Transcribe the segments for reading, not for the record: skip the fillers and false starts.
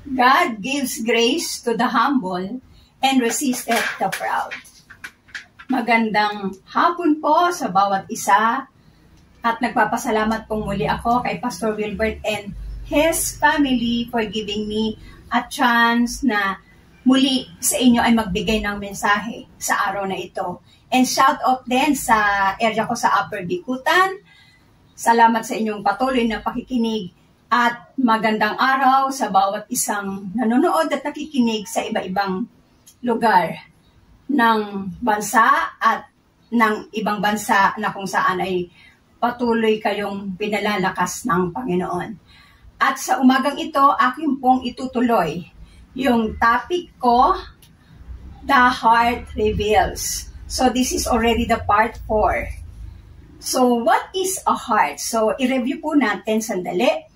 God gives grace to the humble and resisteth the proud. Magandang hapon po sa bawat isa at nagpapasalamat pong muli ako kay Pastor Wilbert and his family for giving me a chance na muli sa inyo ay magbigay ng mensahe sa araw na ito. And shout out din sa area ko sa Upper Bikutan. Salamat sa inyong patuloy na pakikinig at magandang araw sa bawat isang nanonood at nakikinig sa iba-ibang lugar ng bansa at ng ibang bansa na kung saan ay patuloy kayong pinalalakas ng Panginoon. At sa umagang ito, akin pong itutuloy yung topic ko, The Heart Reveals. So this is already the part 4. So what is a heart? So i-review po natin sandali.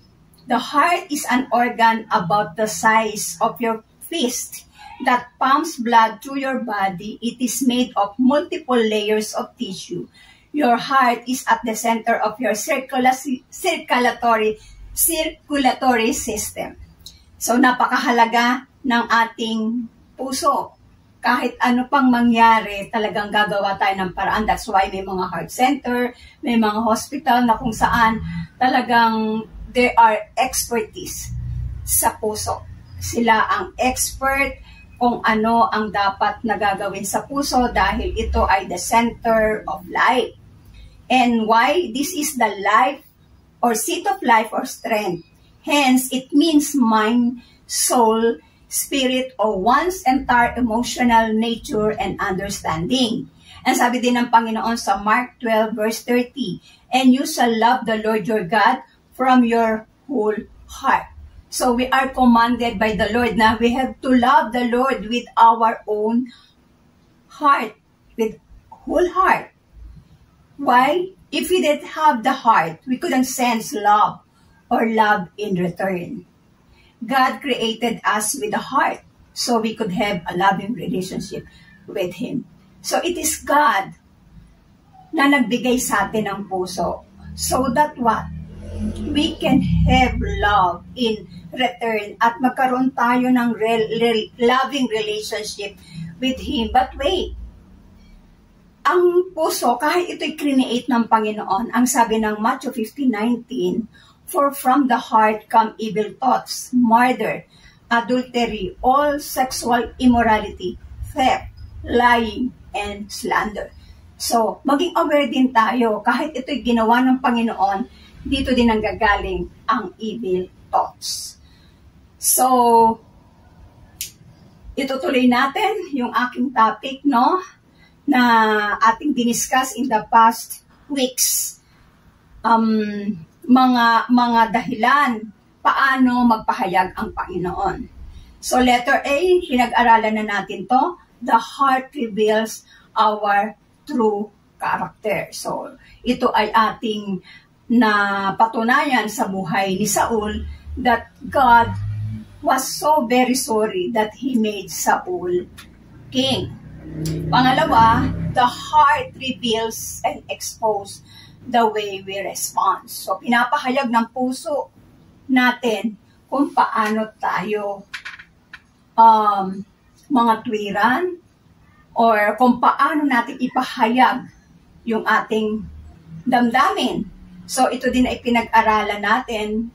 The heart is an organ about the size of your fist that pumps blood through your body. It is made of multiple layers of tissue. Your heart is at the center of your circulatory system. So napakahalaga ng ating puso. Kahit ano pang mangyari, talagang gagawa tayo ng paraan. That's why may mga heart center, may mga hospital na kung saan talagang there are expertise sa puso. Sila ang expert kung ano ang dapat na gagawin sa puso dahil ito ay the center of life. And why? This is the life or seat of life or strength. Hence, it means mind, soul, spirit, or one's entire emotional nature and understanding. And sabi din ng Panginoon sa Mark 12 verse 30, and you shall love the Lord your God from your whole heart. So we are commanded by the Lord na we have to love the Lord with our own heart, with whole heart. Why? If we didn't have the heart, we couldn't sense love or love in return. God created us with a heart so we could have a loving relationship with Him. So it is God na nagbigay sa atin ng puso so that what? We can have love in return at magkaroon tayo ng loving relationship with Him. But wait, ang puso, kahit ito'y create ng Panginoon, ang sabi ng Matthew 15:19, for from the heart come evil thoughts, murder, adultery, all sexual immorality, theft, lying, and slander. So, maging aware din tayo, kahit ito'y ginawa ng Panginoon, dito din nanggagaling ang evil thoughts. So, itutuloy natin yung aking topic, no? Na ating diniscuss in the past weeks. Mga dahilan paano magpahayag ang Panginoon. So letter A, pinag-aralan na natin to. The heart reveals our true character. So ito ay ating napatunayan sa buhay ni Saul that God was so very sorry that He made Saul king. Pangalawa, the heart reveals and exposes the way we respond. So, pinapahayag ng puso natin kung paano tayo mga tuwiran or kung paano natin ipahayag yung ating damdamin. So, ito din ay pinag-aralan natin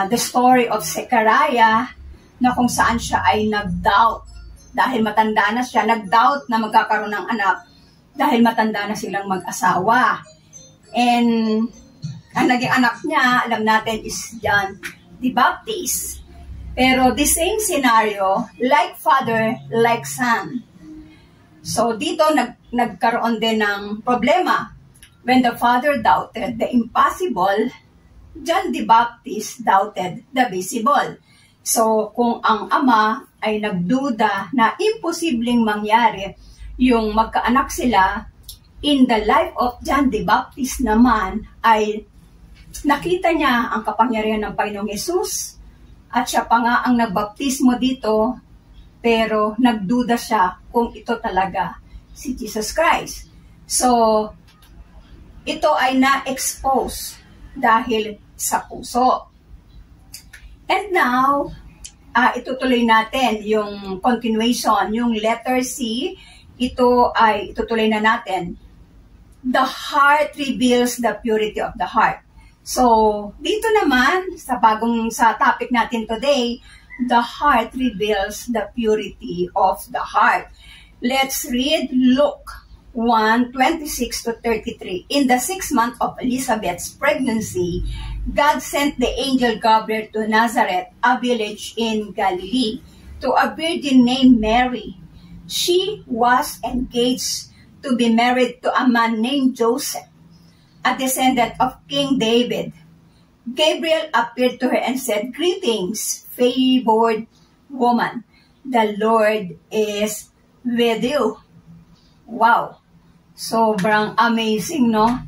the story of Zechariah na kung saan siya ay nag-doubt. Dahil matanda na siya, nag-doubt na magkakaroon ng anak dahil matanda na silang mag-asawa. And ang naging anak niya, alam natin, is John the Baptist. Pero the same scenario, like father, like son. So dito, nagkaroon din ng problema. When the father doubted the impossible, John the Baptist doubted the visible. So kung ang ama ay nagduda na imposibleng mangyari yung magkaanak sila, in the life of John the Baptist naman ay nakita niya ang kapangyarihan ng Panginoong Yesus at siya pa nga ang nagbaptismo dito, pero nagduda siya kung ito talaga si Jesus Christ. So, ito ay na-expose dahil sa puso. And now, itutuloy natin yung continuation, yung letter C. Ito ay itutuloy na natin. The heart reveals the purity of the heart. So, dito naman, sa topic natin today, the heart reveals the purity of the heart. Let's read Luke 1:26-33. In the 6th month of Elizabeth's pregnancy, God sent the angel Gabriel to Nazareth, a village in Galilee, to a virgin named Mary. She was engaged to be married to a man named Joseph, a descendant of King David. Gabriel appeared to her and said, "Greetings, favored woman. The Lord is with you." Wow! Sobrang amazing, no?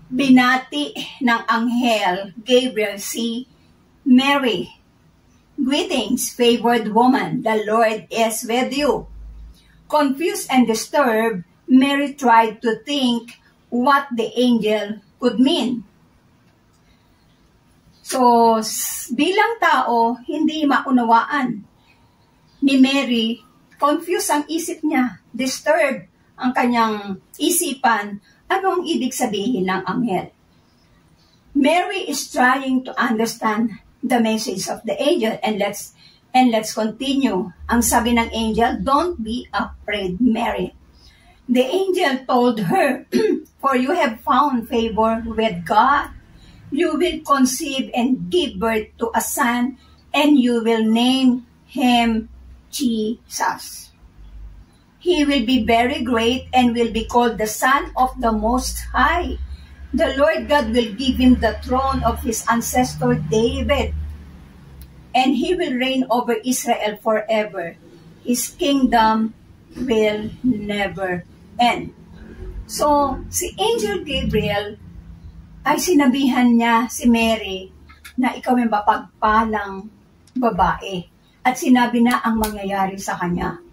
Binati ng anghel Gabriel si Mary. "Greetings, favored woman. The Lord is with you." Confused and disturbed, Mary tried to think what the angel could mean. So, bilang tao, hindi maunawaan ni Mary, confused ang isip niya, disturbed ang kanyang isipan, ano ang ibig sabihin ng anghel. Mary is trying to understand the message of the angel, and let's continue. Ang sabi ng angel, "Don't be afraid, Mary." The angel told her, "For you have found favor with God. You will conceive and give birth to a son, and you will name him Jesus. He will be very great and will be called the Son of the Most High. The Lord God will give him the throne of his ancestor David, and he will reign over Israel forever. His kingdom will never end." So, si Angel Gabriel ay sinabihan niya si Mary na ikaw ay mapagpalang babae. At sinabi na ang mangyayari sa kanya.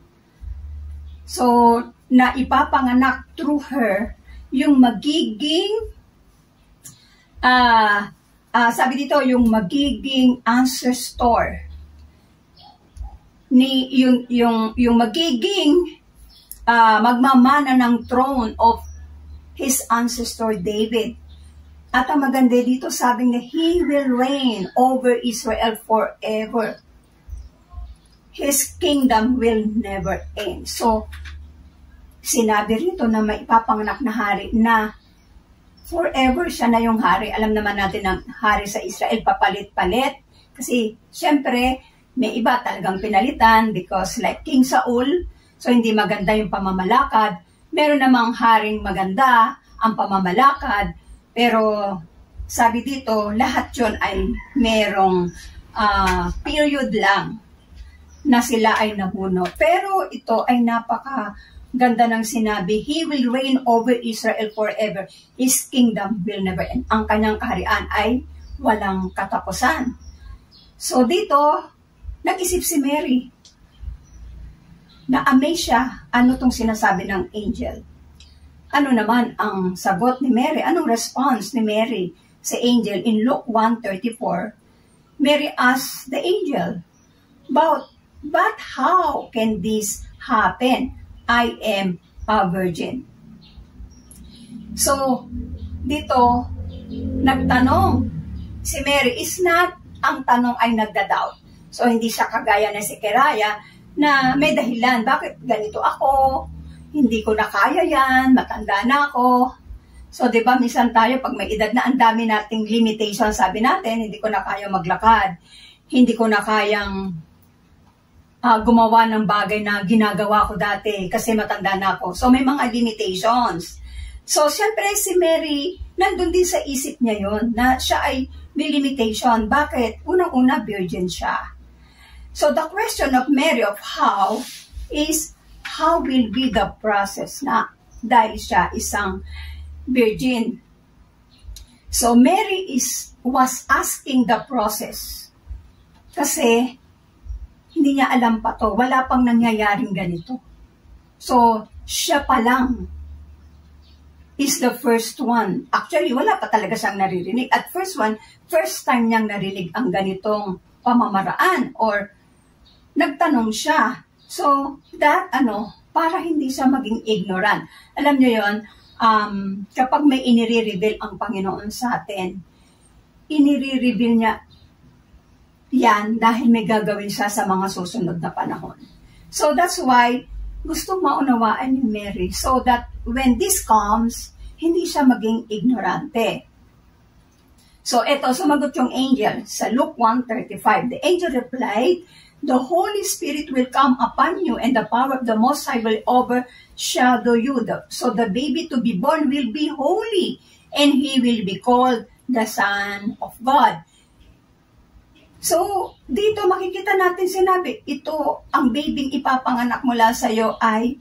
So, na ipapanganak through her yung magiging, sabi dito, yung magiging ancestor. Yung magiging magmamana ng throne of his ancestor David. At ang maganda dito, sabi niya, he will reign over Israel forever. His kingdom will never end. So, sinabi rito na may ipapanganak na hari na forever siya na yung hari. Alam naman natin ang hari sa Israel, papalit-palit. Kasi, syempre, may iba talagang pinalitan because like King Saul, so hindi maganda yung pamamalakad. Meron namang haring maganda ang pamamalakad, pero sabi dito, lahat yun ay merong period lang na sila ay nabuno. Pero ito ay napakaganda ng sinabi, he will reign over Israel forever. His kingdom will never end. Ang kanyang kaharian ay walang katapusan. So dito, nag-isip si Mary. Na-amaze siya, ano tong sinasabi ng angel. Ano naman ang sagot ni Mary? Anong response ni Mary sa angel? In Luke 1:34, Mary asked the angel, But how can this happen? I am a virgin. So, dito, nagtanong si Mary is not, ang tanong ay nagda-doubt. So, hindi siya kagaya na si Keraya na may dahilan. Bakit ganito ako? Hindi ko na kaya yan. Matanda na ako. So, di ba, minsan tayo, pag may edad na, ang dami nating limitation. Sabi natin, hindi ko na kaya maglakad. Hindi ko na kayang gumawa ng bagay na ginagawa ko dati kasi matanda na ako. So, may mga limitations. So, syempre, si Mary, nandun din sa isip niya yon na siya ay may limitation. Bakit? Unang-una, virgin siya. So, the question of Mary of how is, how will be the process na dahil siya isang virgin. So, Mary was asking the process. Kasi, hindi niya alam pa to. Wala pang nangyayaring ganito. So, siya pa lang is the first one. Actually, wala pa talaga siyang naririnig. At first time niyang narinig ang ganitong pamamaraan or nagtanong siya. So, that, para hindi siya maging ignorant. Alam niyo yon, kapag may inire-reveal ang Panginoon sa atin, inire-reveal niya yan dahil may gagawin siya sa mga susunod na panahon. So, that's why gusto maunawaan ni Mary so that when this comes, hindi siya maging ignorante. So, eto, sumagot yung angel sa Luke 1:35. The angel replied, "The Holy Spirit will come upon you and the power of the Most High will overshadow you. So the baby to be born will be holy and he will be called the Son of God." So, dito makikita natin sinabi, ito, ang babyng ipapanganak mula sa iyo ay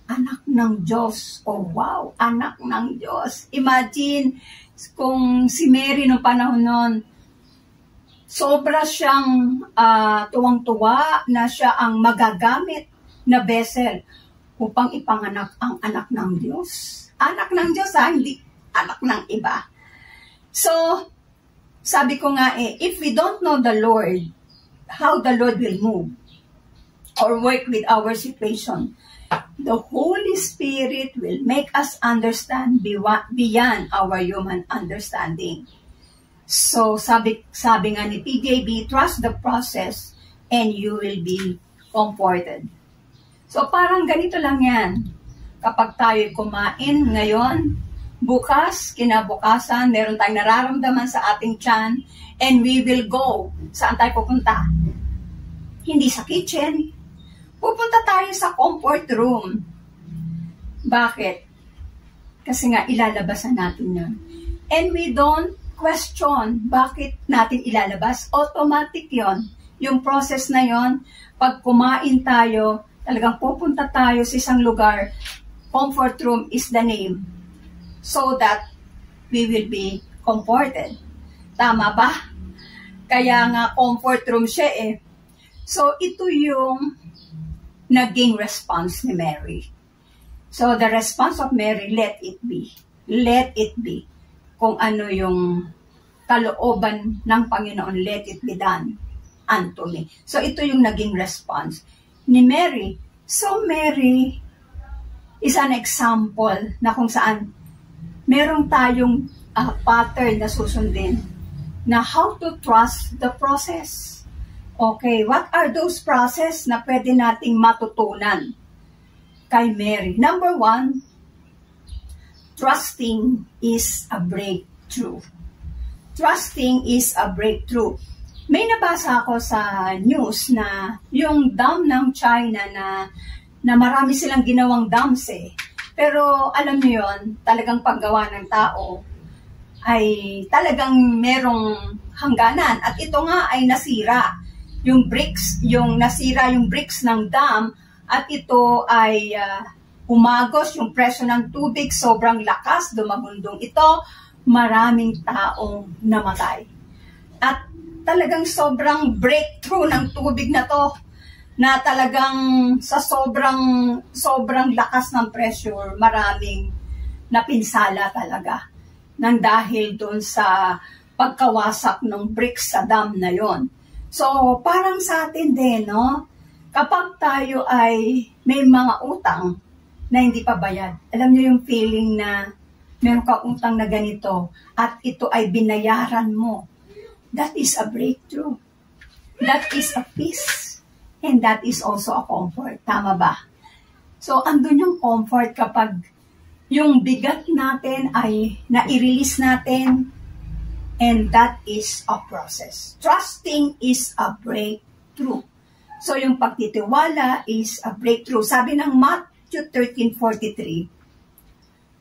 anak ng Diyos. Oh, wow, anak ng Diyos. Imagine, kung si Mary noong panahon nun, sobra siyang tuwang-tuwa na siya ang magagamit na vessel upang ipanganak ang anak ng Diyos. Anak ng Diyos, hindi anak ng iba. So, sabi ko nga if we don't know the Lord, how the Lord will move or work with our situation, the Holy Spirit will make us understand beyond our human understanding. So, sabi nga ni PJB, trust the process and you will be comforted. So, parang ganito lang yan. Kapag tayo kumain ngayon, bukas, kinabukasan, meron tayong nararamdaman sa ating tiyan, and we will go. Saan tayo pupunta? Hindi sa kitchen. Pupunta tayo sa comfort room. Bakit? Kasi nga, ilalabasan natin yun. And we don't question bakit natin ilalabas. Automatic yon. Yung process na yon, pag kumain tayo, talagang pupunta tayo sa isang lugar, comfort room is the name, so that we will be comforted. Tama ba? Kaya nga comfort room siya So, ito yung naging response ni Mary. So, the response of Mary, let it be. Let it be. Kung ano yung kalooban ng Panginoon, let it be done unto me. So, ito yung naging response ni Mary. So, Mary is an example na kung saan meron tayong pattern na susundin na how to trust the process. Okay, what are those process na pwede nating matutunan kay Mary? Number 1, trusting is a breakthrough. Trusting is a breakthrough. May nabasa ako sa news na yung dam ng China na marami silang ginawang dams Pero alam niyo yon, talagang paggawa ng tao ay talagang merong hangganan. At ito nga ay nasira. Nasira yung bricks ng dam at ito ay umagos yung presyo ng tubig, sobrang lakas, dumagundong ito, maraming taong namatay. At talagang sobrang breakthrough ng tubig na to, na talagang sa sobrang lakas ng pressure, maraming napinsala talaga nang dahil doon sa pagkawasak ng bricks sa dam na yon. So, parang sa atin din, no? Kapag tayo ay may mga utang na hindi pa bayad, alam niyo yung feeling na meron ka utang na ganito at ito ay binayaran mo, that is a breakthrough. That is a peace. And that is also a comfort. Tama ba? So, andun yung comfort kapag yung bigat natin ay na-release natin, and that is a process. Trusting is a breakthrough. So, yung pagtitiwala is a breakthrough. Sabi ng Matthew 13:43,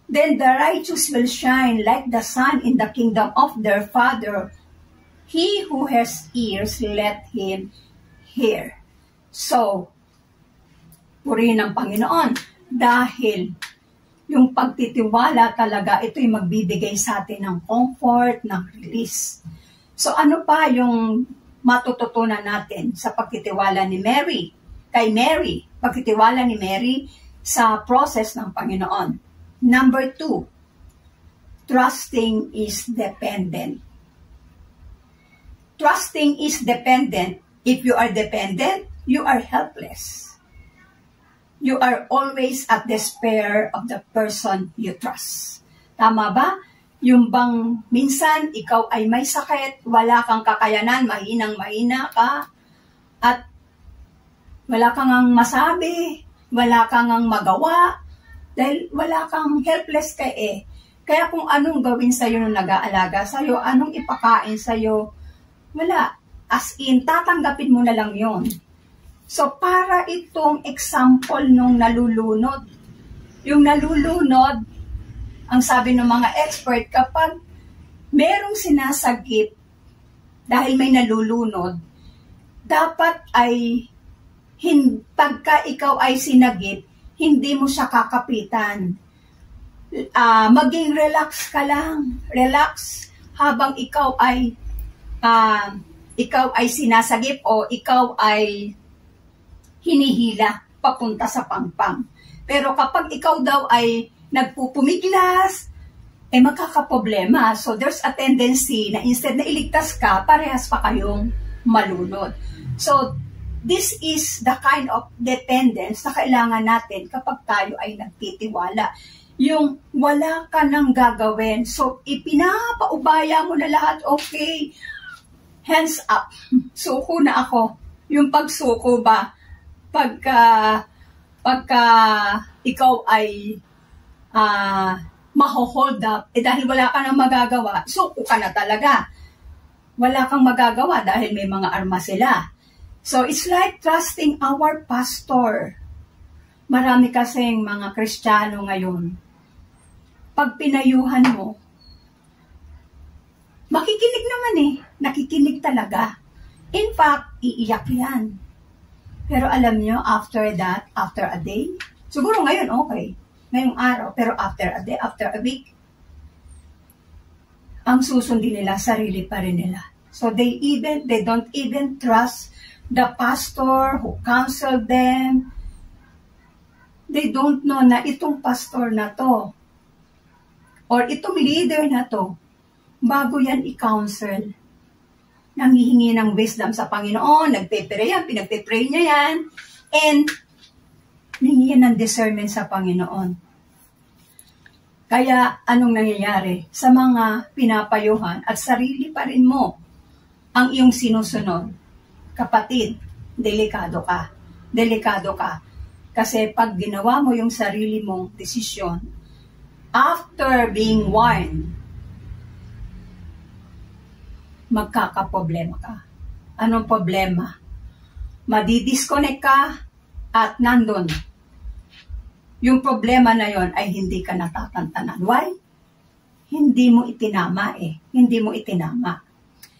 "Then the righteous will shine like the sun in the kingdom of their Father. He who has ears, let him hear." So, purihin ng Panginoon dahil yung pagtitiwala talaga, ito'y magbibigay sa atin ng comfort, ng release. So, ano pa yung matututunan natin sa pagtitiwala ni Mary? Kay Mary, pagtitiwala ni Mary sa process ng Panginoon. Number 2, trusting is dependent. Trusting is dependent. If you are dependent, you are helpless. You are always at despair of the person you trust. Tama ba? Yung bang minsan ikaw ay may sakit, wala kang kakayanan, mahinang-mahina ka, at wala kang ang masabi, wala kang ang magawa, dahil wala kang helpless ka eh. Kaya kung anong gawin sa'yo nung nag-aalaga sa'yo, anong ipakain sa'yo, wala. As in, tatanggapin mo na lang yon. So, para itong example nung nalulunod. Yung nalulunod, ang sabi ng mga expert, kapag merong sinasagip dahil may nalulunod, dapat ay, pagka ikaw ay sinagip, hindi mo siya kakapitan. Maging relax ka lang. Relax habang ikaw ay sinasagip o ikaw ay hinihila papunta sa pangpang. Pero kapag ikaw daw ay nagpupumiglas, magkakaproblema. So there's a tendency na instead na iligtas ka, parehas pa kayong malunod. So this is the kind of dependence na kailangan natin kapag tayo ay nagtitiwala. Yung wala ka nang gagawin. So ipinapaubaya mo na lahat, okay, hands up, suko na ako. Yung pagsuko ba, pagka ikaw ay maho-hold up, dahil wala ka nang magagawa, suko ka na talaga. Wala kang magagawa dahil may mga armas sila. So it's like trusting our pastor. Marami kasing mga Kristiyano ngayon, pag pinayuhan mo, makikinig naman nakikinig talaga. In fact, iiyak yan. Pero alam nyo, after that, after a day, siguro ngayon okay, ngayong araw, pero after a day, after a week, ang susundin nila, sarili pa rin nila. So they don't even trust the pastor who counseled them. They don't know na itong pastor na to, or itong leader na to, bago yan i-counsel, nanghihingi ng wisdom sa Panginoon, nagpe-pray yan, pinagpe-pray niya yan, and nanghihingi yan ng discernment sa Panginoon. Kaya anong nangyayari? Sa mga pinapayuhan at sarili pa rin mo ang iyong sinusunod, kapatid, delikado ka. Delikado ka. Kasi pag ginawa mo yung sarili mong desisyon, after being warned, magkakaproblema ka. Anong problema? Madi-disconnect ka at nandun. Yung problema na yon ay hindi ka natatantanan. Why? Hindi mo itinama Hindi mo itinama.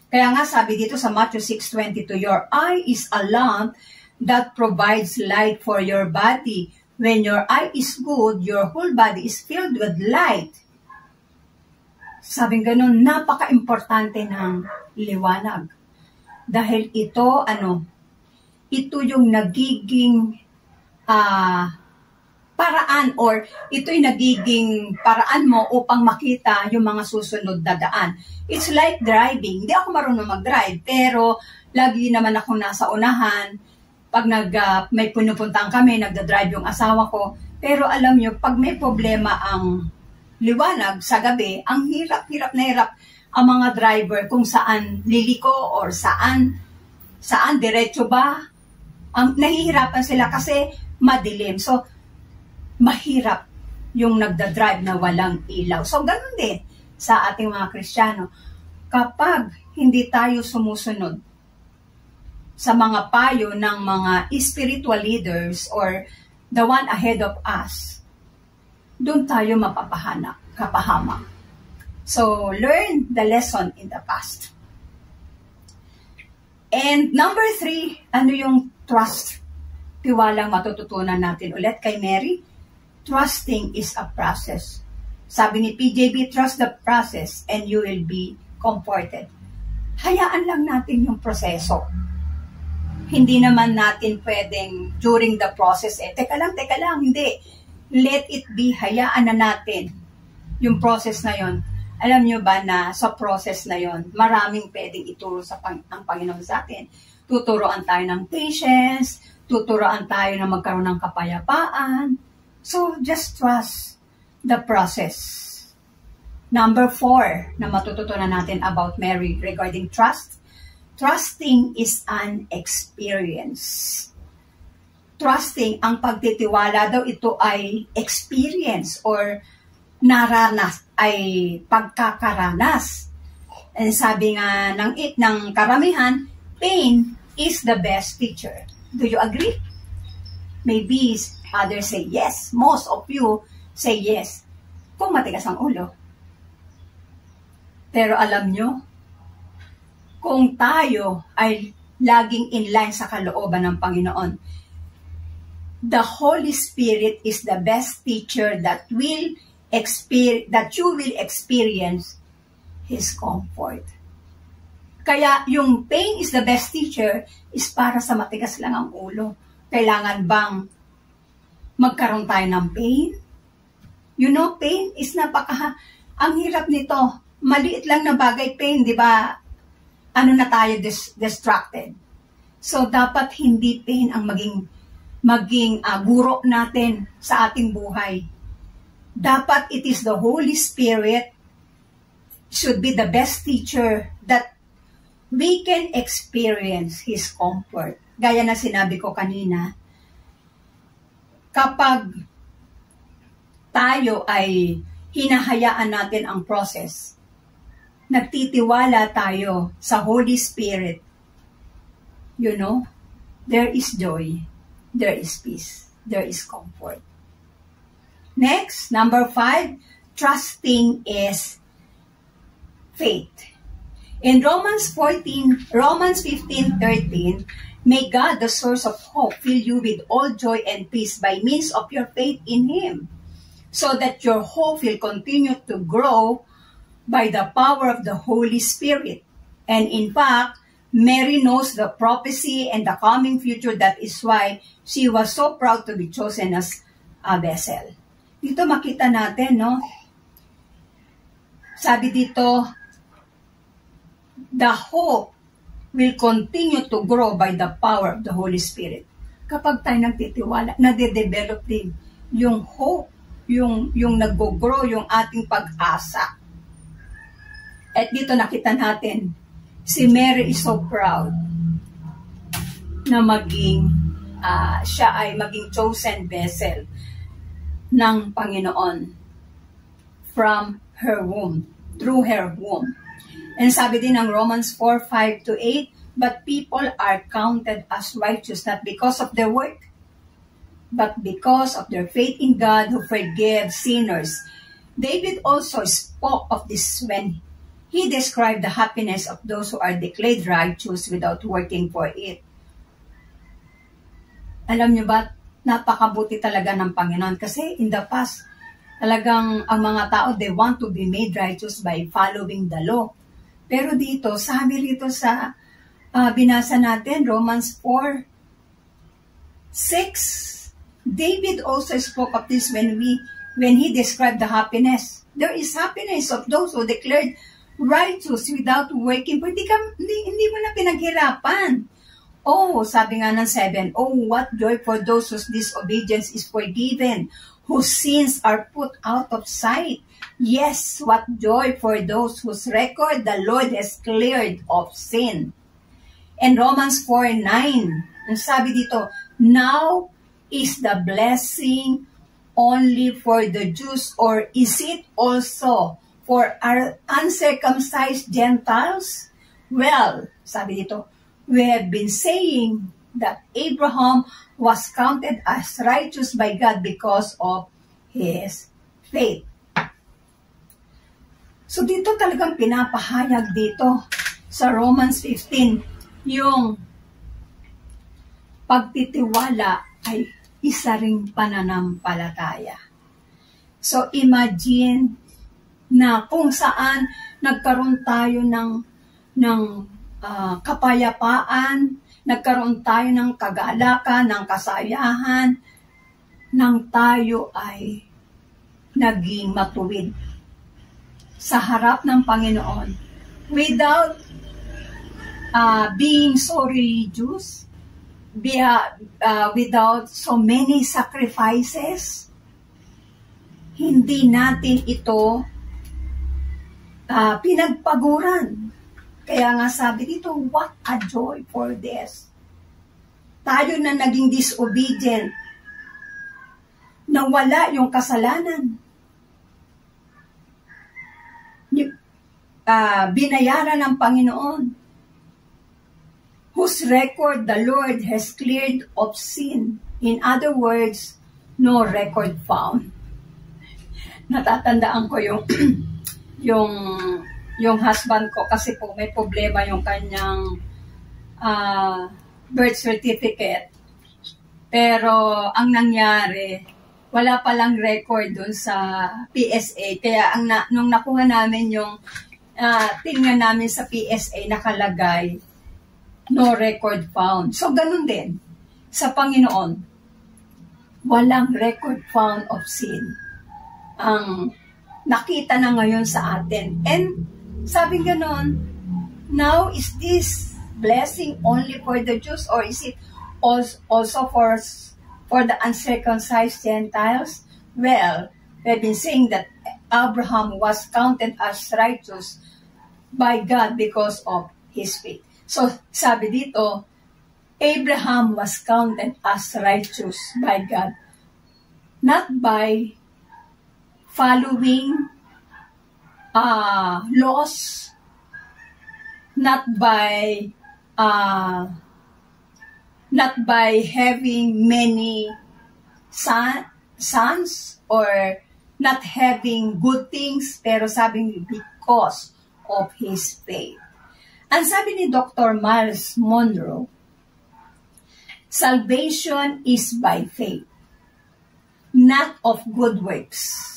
Kaya nga sabi dito sa Matthew 6:22, your eye is a lamp that provides light for your body. When your eye is good, your whole body is filled with light. Sabing ganun, napaka-importante ng liwanag. Dahil ito, ito yung nagiging paraan, or ito'y nagiging paraan mo upang makita yung mga susunod na daan. It's like driving. Hindi ako marunong mag-drive, pero lagi naman ako nasa unahan. Pag may pinupuntahan kami, nagda-drive yung asawa ko. Pero alam nyo, pag may problema ang liwanag sa gabi, ang hirap na hirap ang mga driver kung saan liliko or saan diretso ba. Nahihirapan sila kasi madilim. So, mahirap yung nagda-drive na walang ilaw. So, ganun din sa ating mga Kristiyano. Kapag hindi tayo sumusunod sa mga payo ng mga spiritual leaders or the one ahead of us, doon tayo kapahamak. So, learn the lesson in the past. And number 3, ano yung trust? Tiwalang matututunan natin ulit kay Mary. Trusting is a process. Sabi ni PJB, trust the process and you will be comforted. Hayaan lang natin yung proseso. Hindi naman natin pwedeng during the process, teka lang, hindi. Let it be, hayaan na natin yung process na yon. Alam nyo ba na sa process na yon, maraming pwedeng ituro ang Panginoon sa atin. Tuturoan tayo ng patience, tuturoan tayo na magkaroon ng kapayapaan. So, just trust the process. Number 4 na matututunan natin about Mary regarding trust. Trusting is an experience. Trusting, ang pagtitiwala daw, ito ay experience or naranas, ay pagkakaranas. And sabi nga ng karamihan, pain is the best teacher. Do you agree? Maybe others say yes. Most of you say yes. Kung matigas ang ulo. Pero alam nyo, kung tayo ay laging in line sa kalooban ng Panginoon, the Holy Spirit is the best teacher that you will experience His comfort. Kaya yung pain is the best teacher is para sa matigas lang ang ulo. Kailangan bang magkaroon tayo ng pain? You know, pain is ang hirap nito. Maliit lang na bagay, pain, di ba? Ano na tayo distracted. So, dapat hindi pain ang maging guro natin sa ating buhay. Dapat it is the Holy Spirit should be the best teacher that we can experience His comfort. Gaya na sinabi ko kanina, kapag tayo ay hinahayaan natin ang process, nagtitiwala tayo sa Holy Spirit, you know, there is joy, there is peace, there is comfort. Next, number 5, trusting is faith. In Romans 15:13, may God, the source of hope, fill you with all joy and peace by means of your faith in Him, so that your hope will continue to grow by the power of the Holy Spirit. And in fact, Mary knows the prophecy and the coming future. That is why she was so proud to be chosen as a vessel. Dito makita natin, no? Sabi dito, the hope will continue to grow by the power of the Holy Spirit. Kapag tayo nagtitiwala, nade-develop din yung hope, yung nag-grow, yung ating pag-asa. At dito nakita natin, si Mary is so proud na siya ay maging chosen vessel ng Panginoon from her womb, through her womb. And sabi din ng Romans 4:5-8, but people are counted as righteous not because of their work, but because of their faith in God who forgives sinners. David also spoke of this when he described the happiness of those who are declared righteous without working for it. Alam niyo ba, napakabuti talaga ng Panginoon kasi in the past, talagang ang mga tao, they want to be made righteous by following the law. Pero dito, sabi rito sa binasa natin, Romans 4:6, David also spoke of this when he described the happiness. There is happiness of those who declared righteous without working. Hindi mo na pinaghirapan. Oh, sabi nga ng 7, oh, what joy for those whose disobedience is forgiven, whose sins are put out of sight. Yes, what joy for those whose record the Lord has cleared of sin. And Romans 4:9, ang sabi dito, now is the blessing only for the Jews, or is it also for our uncircumcised Gentiles? Well, sabi dito, we have been saying that Abraham was counted as righteous by God because of his faith. So dito talagang pinapahayag dito sa Romans 15, yung pagtitiwala ay isa ring pananampalataya. So imagine na kung saan nagkaroon tayo ng kapayapaan, nagkaroon tayo ng kagalakan, ng kasayahan, nang tayo ay naging matuwid sa harap ng Panginoon without being so religious, without so many sacrifices, hindi natin ito pinagpaguran. Kaya nga sabi dito, what a joy for this. Tayo na naging disobedient, nawala yung kasalanan. Binayaran ng Panginoon, whose record the Lord has cleared of sin. In other words, no record found. Natatandaan ko yung husband ko kasi po may problema yung kanyang birth certificate. Pero ang nangyari, wala palang record dun sa PSA. Kaya nung nakuha namin yung tingnan namin sa PSA, nakalagay, no record found. So, ganun din. Sa Panginoon, walang record found of sin. Ang nakita na ngayon sa atin. And, sabi ganun, now is this blessing only for the Jews or is it also for the uncircumcised Gentiles? Well, we've been saying that Abraham was counted as righteous by God because of his faith. So, sabi dito, Abraham was counted as righteous by God, not by following laws, not by having many sons or not having good things, pero sabi because of his faith. Ang sabi ni Dr. Miles Monroe, salvation is by faith, not of good works.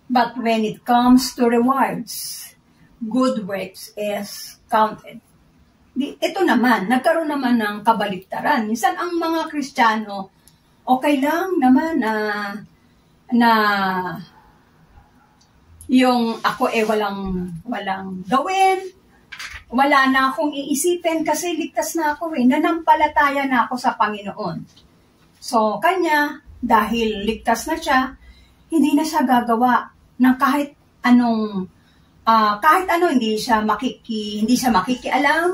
But when it comes to rewards, good works is counted. Ito naman, nagkaroon naman ng kabaliktaran. Minsan ang mga Kristiyano, okay lang naman na yung ako walang gawin, wala na akong iisipin kasi ligtas na ako nanampalataya na ako sa Panginoon. So, kanya, dahil ligtas na siya, hindi na siya gagawa ng kahit ano, hindi siya makikialam.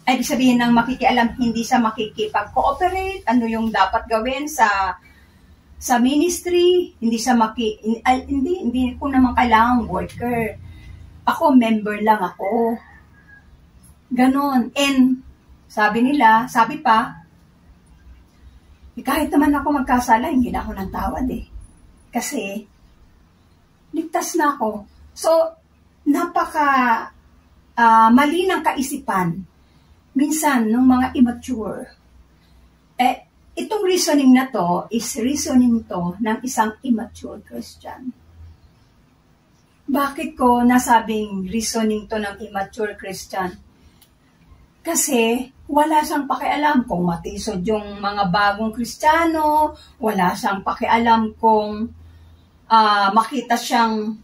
Ay, ibig sabihin ng makikialam, hindi siya makikipag-cooperate, ano yung dapat gawin sa ministry, hindi ko naman kailangang worker. Ako, member lang ako. Ganon. And, sabi pa, kahit naman ako magkasala, hindi na ako ng tawad Kasi, ligtas na ako. So, mali ng kaisipan. Minsan, nung mga immature, itong reasoning na to is reasoning to ng isang immature Christian. Bakit ko nasabing reasoning to ng immature Christian? Kasi wala siyang pakialam kung matisod yung mga bagong Kristiyano, wala siyang pakialam kung makita siyang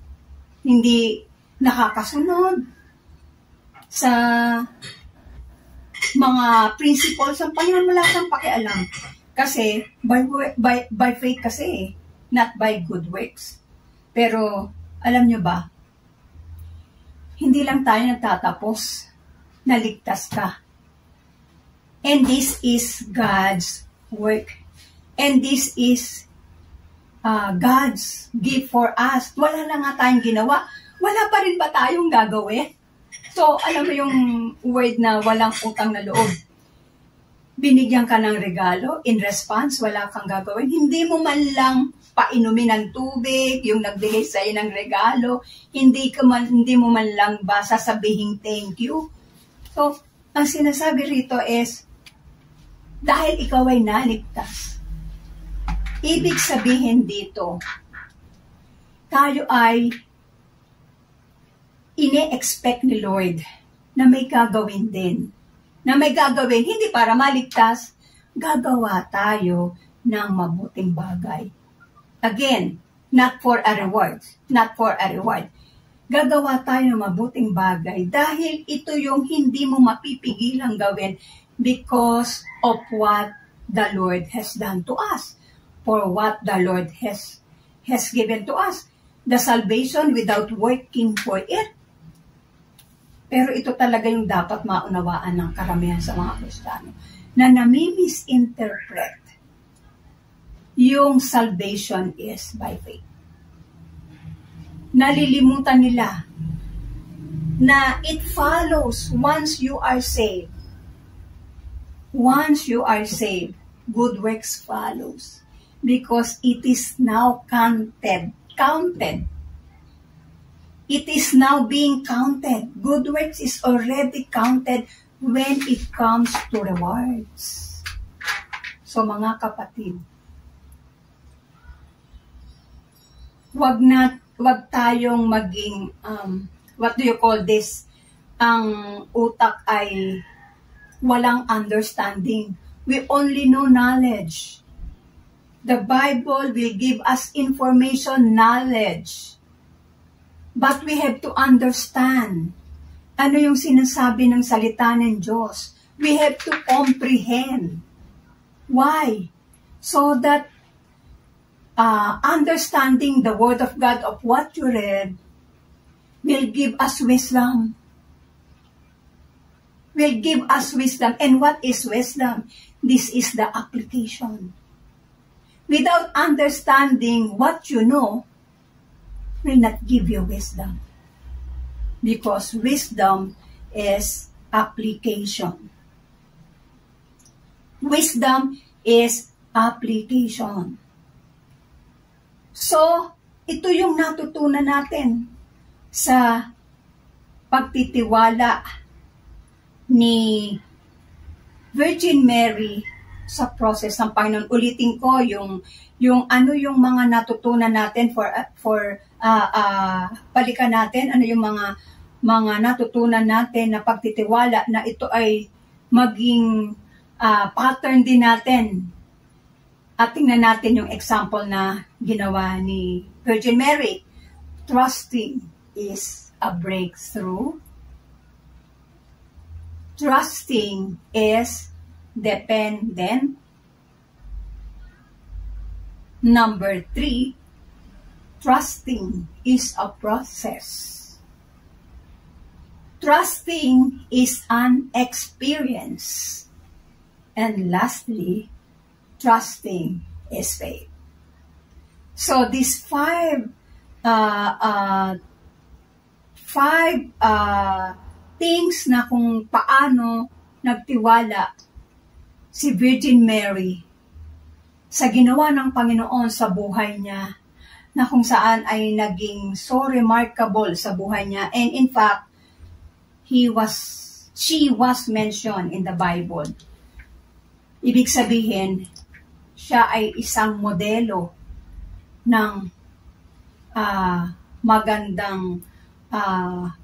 hindi nakakasunod sa mga principles ng Panginoon, wala siyang pakialam. Kasi by faith kasi, not by good works. Pero alam nyo ba, hindi lang tayo nagtatapos na ligtas ka. And this is God's work. And this is God's gift for us. Wala na nga tayong ginawa. Wala pa rin ba tayong gagawin? So, alam mo yung word na walang utang na loob. Binigyan ka ng regalo, in response, wala kang gagawin. Hindi mo man lang painumin ng tubig, yung nagbigay sa'yo ng regalo, hindi mo man lang ba sasabihin thank you. So, ang sinasabi rito is, dahil ikaw ay naligtas, ibig sabihin dito, tayo ay ine-expect ni Lord na may gagawin din. Na may gagawin, hindi para maligtas, gagawa tayo ng mabuting bagay. Again, not for a reward. Not for a reward. gagawa tayo ng mabuting bagay dahil ito yung hindi mo mapipigilang gawin because of what the Lord has done to us, for what the Lord has given to us. The salvation without working for it. Pero ito talaga yung dapat maunawaan ng karamihan sa mga Kristiyano na nami-misinterpret yung salvation is by faith. Nalilimutan nila na it follows once you are saved. Once you are saved, good works follows because it is now counted. It is now being counted. Good works is already counted when it comes to rewards. So mga kapatid, wag tayong maging, what do you call this? Ang utak ay walang understanding. We only know knowledge. The Bible will give us information, knowledge. But we have to understand ano yung sinasabi ng salita ng Diyos. We have to comprehend. Why? So that understanding the Word of God of what you read will give us wisdom. Will give us wisdom. And what is wisdom? This is the application. Without understanding what you know, will not give you wisdom. Because wisdom is application. Wisdom is application. So, ito yung natutunan natin sa pagtitiwala ni Virgin Mary sa process ng Panginoon. Ulitin ko yung ano yung mga natutunan natin balikan natin ano yung mga natutunan natin na pagtitiwala na ito ay maging pattern din natin. At tingnan natin yung example na ginawa ni Virgin Mary. Trusting is a breakthrough. Trusting is dependent. Number 3, trusting is a process. Trusting is an experience. And lastly, trusting is faith. So these five things na kung paano nagtiwala si Virgin Mary sa ginawa ng Panginoon sa buhay niya, na kung saan ay naging so remarkable sa buhay niya. And in fact, she was mentioned in the Bible. Ibig sabihin, siya ay isang modelo ng magandang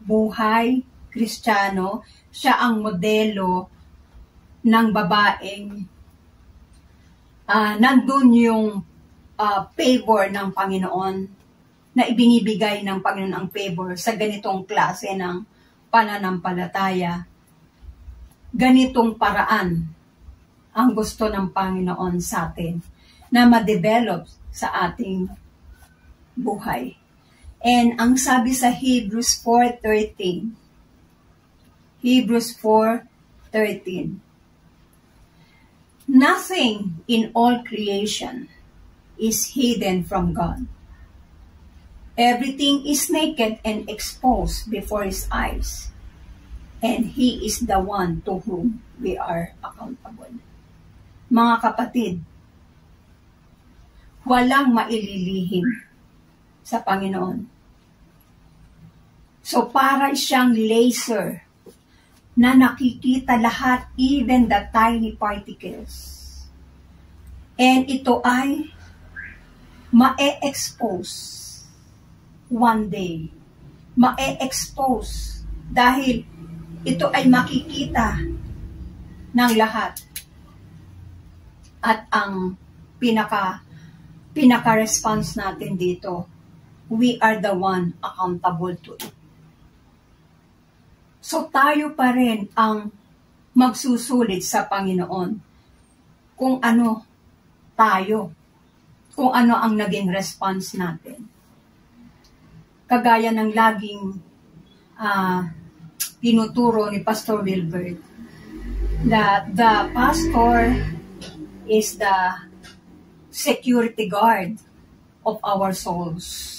buhay Kristiyano. Siya ang modelo ng babaeng nandun yung favor ng Panginoon, na ibinibigay ng Panginoon ang favor sa ganitong klase ng pananampalataya. Ganitong paraan ang gusto ng Panginoon sa atin na ma-develop sa ating buhay. And ang sabi sa Hebrews 4:13, Hebrews 4:13, nothing in all creation is hidden from God. Everything is naked and exposed before His eyes, and He is the one to whom we are accountable. Mga kapatid, walang maililihim sa Panginoon. So para siyang laser na nakikita lahat, even the tiny particles. And ito ay ma-expose one day. Ma-expose dahil ito ay makikita ng lahat. At ang pinaka-response natin dito, we are the one accountable to it. So tayo pa rin ang magsusulit sa Panginoon kung ano tayo, kung ano ang naging response natin. Kagaya ng laging tinuturo ni Pastor Wilbert, that the pastor is the security guard of our souls.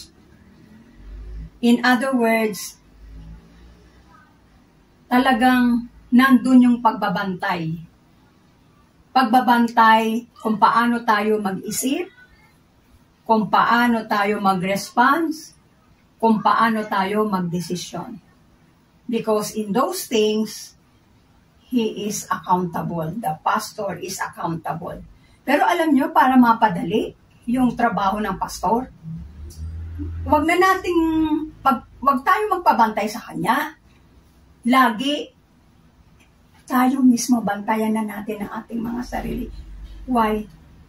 In other words, talagang nandun yung pagbabantay. Pagbabantay kung paano tayo mag-isip, kung paano tayo mag-response, kung paano tayo mag-desisyon. Because in those things, he is accountable. The pastor is accountable. Pero alam nyo, para mapadali yung trabaho ng pastor, wag tayo magpabantay sa kanya. Lagi, tayo mismo bantayan na natin ang ating mga sarili. Why?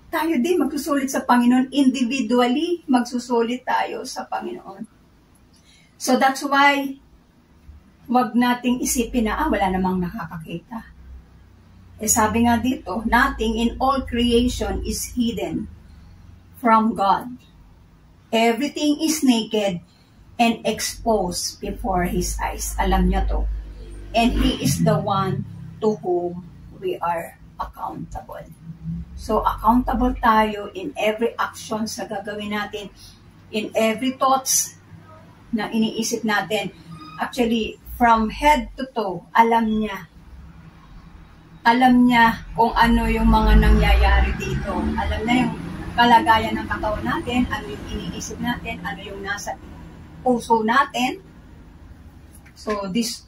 Tayo din magsusulit sa Panginoon. Individually, magsusulit tayo sa Panginoon. So that's why, wag nating isipin na, wala namang nakakakita. Sabi nga dito, nothing in all creation is hidden from God. Everything is naked and exposed before His eyes. Alam niya to. And He is the one to whom we are accountable. So, accountable tayo in every action sa gagawin natin, in every thoughts na iniisip natin. Actually, from head to toe, alam niya. Alam niya kung ano yung mga nangyayari dito. Alam niya yung kalagayan ng katawan natin, ano yung iniisip natin, ano yung nasa puso natin. So, these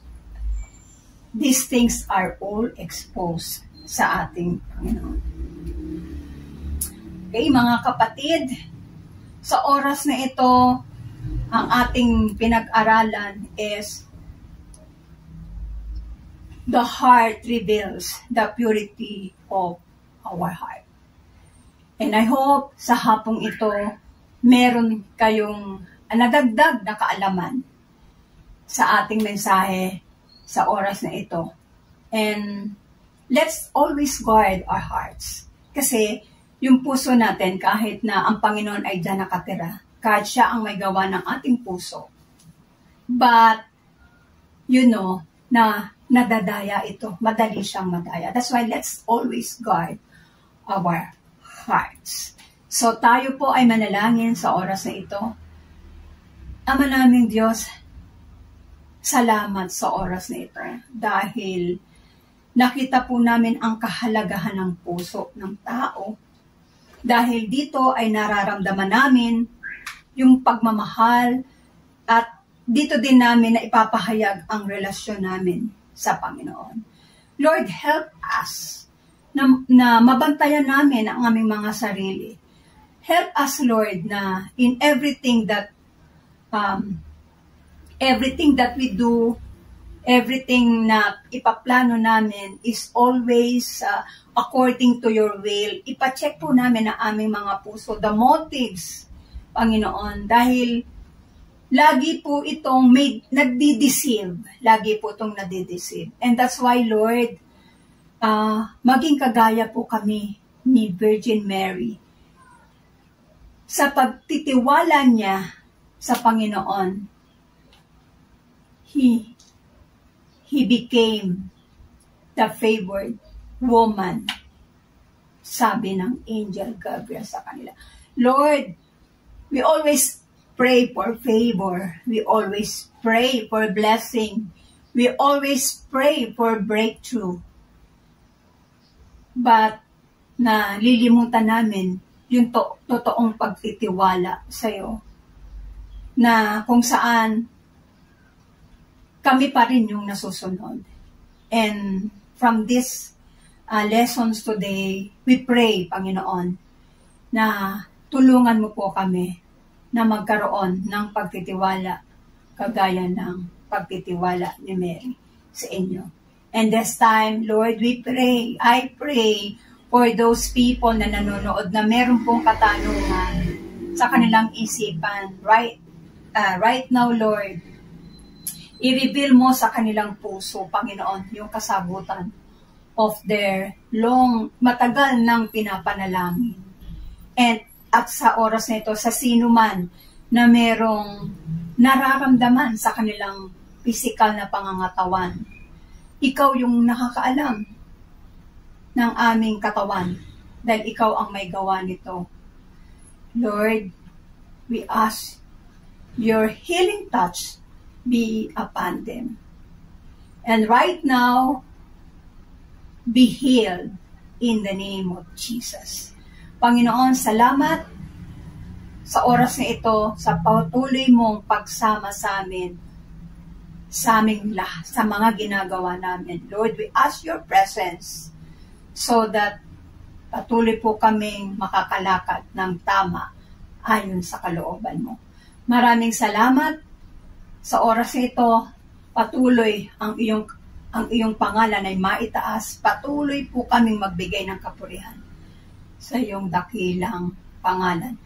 things are all exposed sa ating Panginoon. Okay, mga kapatid, sa oras na ito, ang ating pinag-aralan is the heart reveals the purity of our heart. And I hope sa hapong ito, meron kayong nadagdag na kaalaman sa ating mensahe sa oras na ito. And let's always guard our hearts. Kasi yung puso natin, kahit na ang Panginoon ay dyan nakatira, kahit siya ang may gawa ng ating puso. But, you know, na nadadaya ito. Madali siyang madaya. That's why let's always guard our hearts. So, tayo po ay manalangin sa oras na ito. Ama naming Diyos, salamat sa oras na ito. Dahil nakita po namin ang kahalagahan ng puso ng tao. Dahil dito ay nararamdaman namin yung pagmamahal at dito din namin na ipapahayag ang relasyon namin sa Panginoon. Lord, help us na mabantayan namin ang aming mga sarili. Help us, Lord, na in everything that we do, everything na ipaplano namin is always according to your will. Ipacheck po namin ang aming mga puso, the motives, Panginoon, dahil lagi po itong nagdi-deceive. Lagi po itong nagdi-deceive. And that's why, Lord, maging kagaya po kami ni Virgin Mary. Sa pagtitiwala niya sa Panginoon, He became the favored woman, sabi ng Angel Gabriel sa kanila. Lord, we always pray for favor. We always pray for blessing. We always pray for breakthrough. But nalilimutan namin yung totoong pagtitiwala sa iyo. Na kung saan kami pa rin yung nasusunod. And from this lessons today, we pray, Panginoon, na tulungan mo po kami na magkaroon ng pagtitiwala kagaya ng pagtitiwala ni Mary sa inyo. And this time, Lord, we pray, I pray for those people na nanonood na meron pong katanungan sa kanilang isipan. Right now, Lord, I-reveal mo sa kanilang puso, Panginoon, yung kasagutan of their matagal nang pinapanalangin. At sa oras na ito, sa sino man na merong nararamdaman sa kanilang physical na pangangatawan, ikaw yung nakakaalam ng aming katawan dahil ikaw ang may gawa nito. Lord, we ask your healing touch be upon them. And right now, be healed in the name of Jesus. Panginoon, salamat sa oras na ito, sa patuloy mong pagsama sa amin, sa mga ginagawa namin. Lord, we ask your presence so that patuloy po kaming makakalakad ng tama ayon sa kalooban mo. Maraming salamat sa oras na ito. Patuloy ang iyong pangalan ay maitaas. Patuloy po kaming magbigay ng kapurihan sa iyong dakilang pangalan.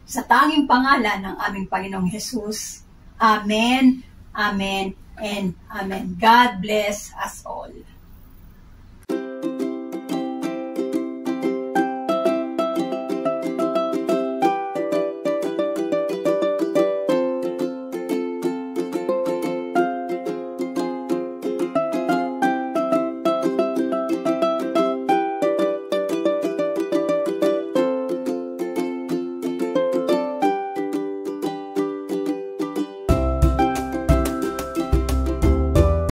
Sa tanging pangalan ng aming Panginoong Hesus. Amen, Amen, and Amen. God bless us all.